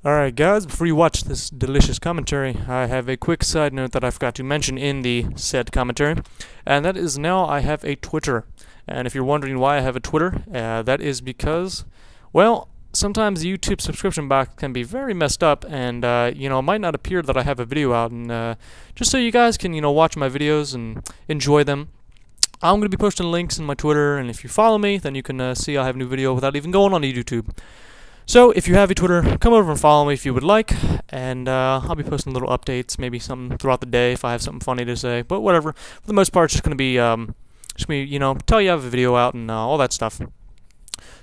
Alright guys, before you watch this delicious commentary, I have a quick side note that I forgot to mention in the said commentary, and that is now I have a Twitter. And if you're wondering why I have a Twitter, that is because, well, sometimes the YouTube subscription box can be very messed up, and it might not appear that I have a video out, and just so you guys can, watch my videos and enjoy them, I'm going to be posting links in my Twitter, and if you follow me, then you can see I have a new video without even going on to YouTube. So, if you have a Twitter, come over and follow me if you would like, and I'll be posting little updates, maybe something throughout the day if I have something funny to say, but whatever. For the most part, it's just going to be, tell you I have a video out and all that stuff.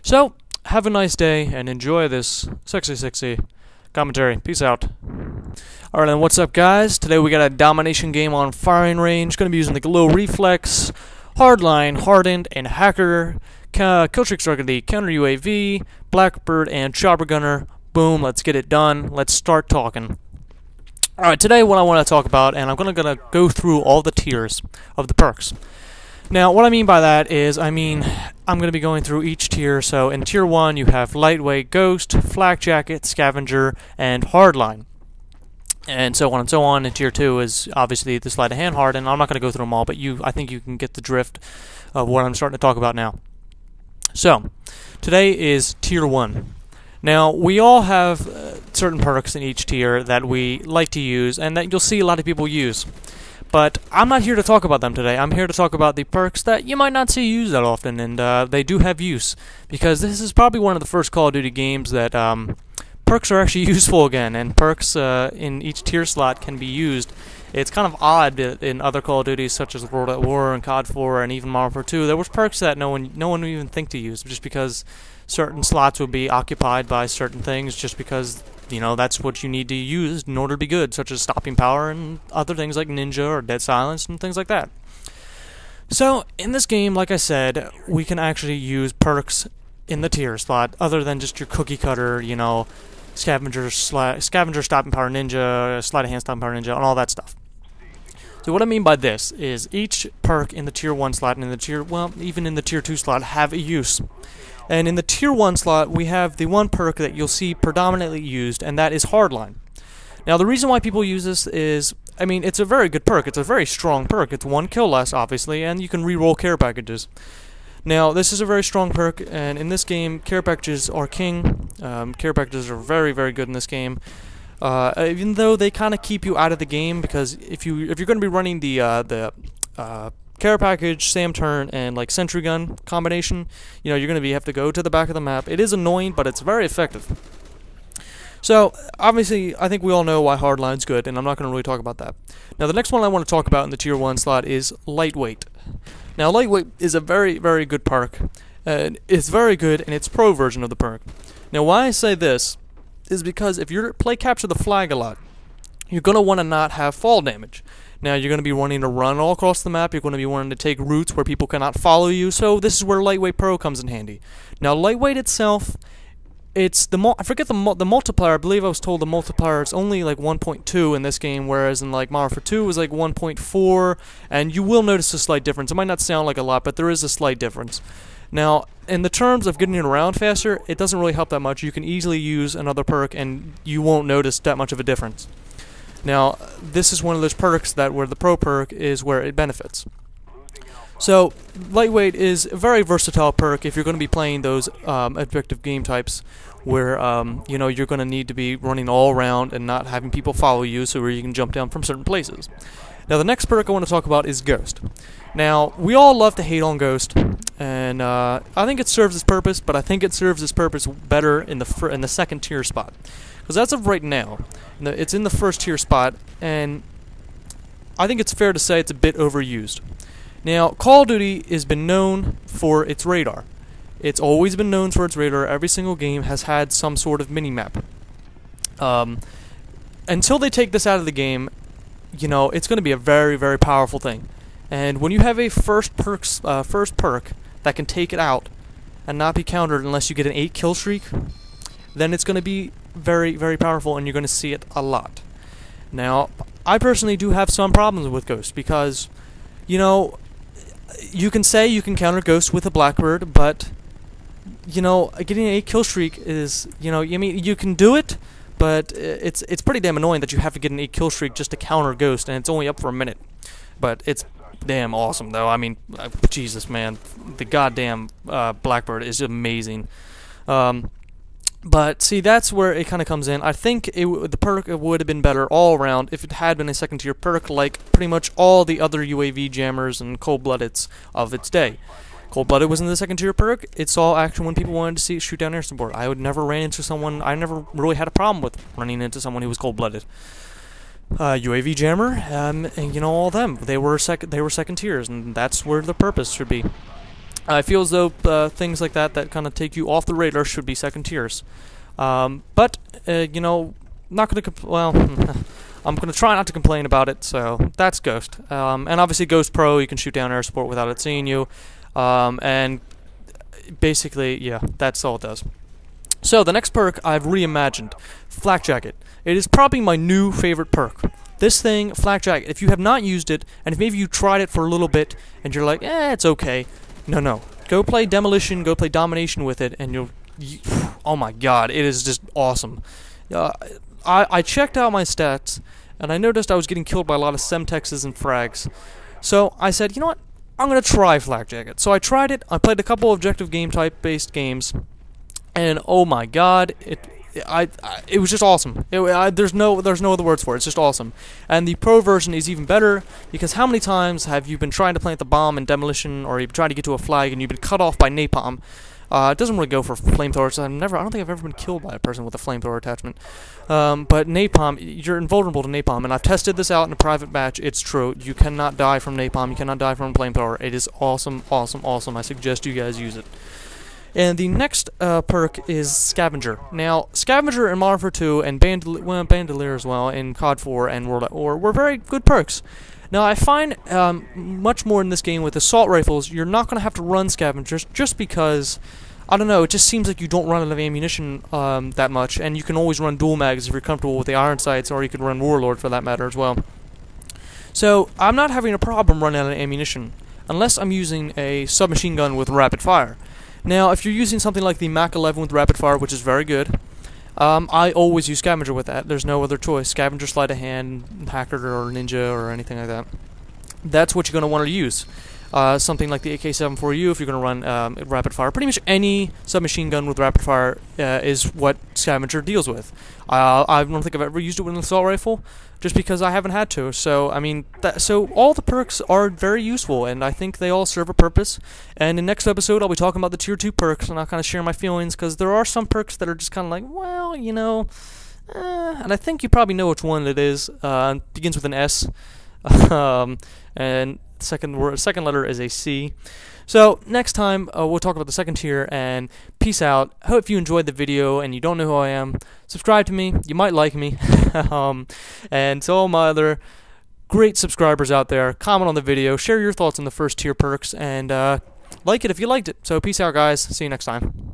So, have a nice day, and enjoy this sexy commentary. Peace out. Alright, then what's up, guys? Today we got a domination game on firing range. Going to be using the low reflex, hardline, hardened, and hacker. Killstreaks are going to be counter UAV, Blackbird, and chopper gunner. Boom, let's get it done. Let's start talking. Alright, today what I want to talk about, and I'm going to go through all the tiers of the perks. Now, what I mean by that is, I'm going to be going through each tier. So in tier 1, you have lightweight, ghost, flak jacket, scavenger, and hardline. And so on and so on. And tier 2 is obviously the sleight of hand harden. I'm not going to go through them all, but I think you can get the drift of what I'm starting to talk about now. So, today is tier 1. Now, we all have certain perks in each tier that we like to use, and that you'll see a lot of people use. But I'm not here to talk about them today. I'm here to talk about the perks that you might not see used that often, and they do have use. Because this is probably one of the first Call of Duty games that perks are actually useful again, and perks in each tier slot can be used. It's kind of odd in other Call of Duties such as World at War and COD 4 and even Modern Warfare 2. There was perks that no one would even think to use, just because certain slots would be occupied by certain things, just because that's what you need to use in order to be good, such as stopping power and other things like Ninja or Dead Silence and things like that. So in this game, like I said, we can actually use perks in the tier slot other than just your cookie cutter, Scavenger stopping power ninja, sleight of hand stopping power ninja, and all that stuff. So what I mean by this is each perk in the tier 1 slot and in the even in the tier 2 slot have a use. And in the tier 1 slot, we have the one perk that you'll see predominantly used, and that is hardline. Now the reason why people use this is, it's a very good perk. It's a very strong perk. It's 1 kill less, obviously, and you can reroll care packages. Now, this is a very strong perk, and in this game, care packages are king. Care packages are very, very good in this game. Even though they kind of keep you out of the game, because if you're going to be running the care package, SAM turn, and like sentry gun combination, you're going to have to go to the back of the map. It is annoying, but it's very effective. So, obviously, I think we all know why hardline's good, and I'm not going to really talk about that. Now, the next one I want to talk about in the tier 1 slot is lightweight. Now, lightweight is a very, very good perk. It's very good, and it's pro version of the perk. Now, why I say this is because if you play capture the flag a lot, you're going to want to not have fall damage. Now, you're going to be wanting to run all across the map. You're going to be wanting to take routes where people cannot follow you. So this is where lightweight pro comes in handy. Now, lightweight itself, it's I forget the multiplier. I believe I was told the multiplier is only like 1.2 in this game, whereas in like Modern Warfare 2 it was like 1.4, and you will notice a slight difference. It might not sound like a lot, but there is a slight difference. Now, in the terms of getting it around faster, it doesn't really help that much. You can easily use another perk, and you won't notice that much of a difference. Now, this is one of those perks where the pro perk is where it benefits. So, lightweight is a very versatile perk if you're going to be playing those objective game types where, you're going to need to be running all around and not having people follow you, so where you can jump down from certain places. Now, the next perk I want to talk about is Ghost. Now, we all love to hate on Ghost, and I think it serves its purpose, but I think it serves its purpose better in the second tier spot. Because as of right now, it's in the first tier spot, and I think it's fair to say it's a bit overused. Now, Call of Duty has been known for its radar. It's always been known for its radar. Every single game has had some sort of mini-map. Until they take this out of the game, it's going to be a very, very powerful thing. And when you have a first perk that can take it out and not be countered unless you get an 8 kill streak, then it's going to be very, very powerful, and you're going to see it a lot. Now, I personally do have some problems with Ghost because, you can say you can counter Ghost with a Blackbird, but, getting an 8 kill streak is, you can do it, but it's pretty damn annoying that you have to get an 8 kill streak just to counter Ghost, and it's only up for a minute. But it's damn awesome, though. I mean, Jesus, man, the goddamn Blackbird is amazing. But see, that's where it kind of comes in. I think the perk would have been better all around if it had been a second tier perk, like pretty much all the other UAV jammers and cold-bloodeds of its day. Cold-blooded was in the second tier perk. It saw action when people wanted to see shoot down air support. I would never ran into someone. I never really had a problem with running into someone who was cold-blooded. UAV jammer, and you know, all them. They were second tiers, and that's where the purpose should be. I feel as though things like that kind of take you off the radar should be second tiers. But you know, not gonna I'm gonna try not to complain about it. So that's Ghost, and obviously Ghost Pro, you can shoot down air support without it seeing you, and basically, yeah, that's all it does. So the next perk I've reimagined, Flak Jacket. It is probably my new favorite perk. This thing, Flak Jacket, if you have not used it, and if maybe you tried it for a little bit, and you're like, it's okay. No. Go play Demolition, go play Domination with it, and oh my god, it is just awesome. I checked out my stats, and I noticed I was getting killed by a lot of Semtexes and frags. So I said, you know what, I'm going to try Flak Jacket. So I tried it, I played a couple objective game type based games, and oh my god, it was just awesome. There's no other words for it. It's just awesome. And the pro version is even better, because how many times have you been trying to plant the bomb in Demolition, or you've tried to get to a flag and you've been cut off by napalm? It doesn't really go for flamethrowers. I don't think I've ever been killed by a person with a flamethrower attachment. But napalm, you're invulnerable to napalm, and I've tested this out in a private match. It's true. You cannot die from napalm. You cannot die from a flamethrower. It is awesome, awesome, awesome. I suggest you guys use it. And the next perk is Scavenger. Now, Scavenger in Modern Warfare 2 and Bandolier as well in COD 4 and World at War were very good perks. Now, I find much more in this game with assault rifles, you're not going to have to run Scavengers just because, I don't know, it just seems like you don't run out of ammunition that much, and you can always run dual mags if you're comfortable with the iron sights, or you could run Warlord for that matter as well. So, I'm not having a problem running out of ammunition, unless I'm using a submachine gun with rapid fire. Now, if you're using something like the Mach 11 with rapid fire, which is very good, I always use Scavenger with that. There's no other choice. Scavenger, Sleight of Hand, Hacker, or Ninja, or anything like that. That's what you're going to want to use. Something like the AK-74U, if you're going to run rapid fire. Pretty much any submachine gun with rapid fire is what Scavenger deals with. I don't think I've ever used it with an assault rifle, just because I haven't had to. So, I mean, so all the perks are very useful, and I think they all serve a purpose. And in the next episode, I'll be talking about the Tier 2 perks, and I'll kind of share my feelings, because there are some perks that are just kind of like, well, you know, and I think you probably know which one it is. It begins with an S, and second letter is a C. So next time we'll talk about the second tier, and peace out. Hope you enjoyed the video, and you don't know who I am, subscribe to me. You might like me. And to all my other great subscribers out there, comment on the video, share your thoughts on the first tier perks, and like it if you liked it. So peace out, guys. See you next time.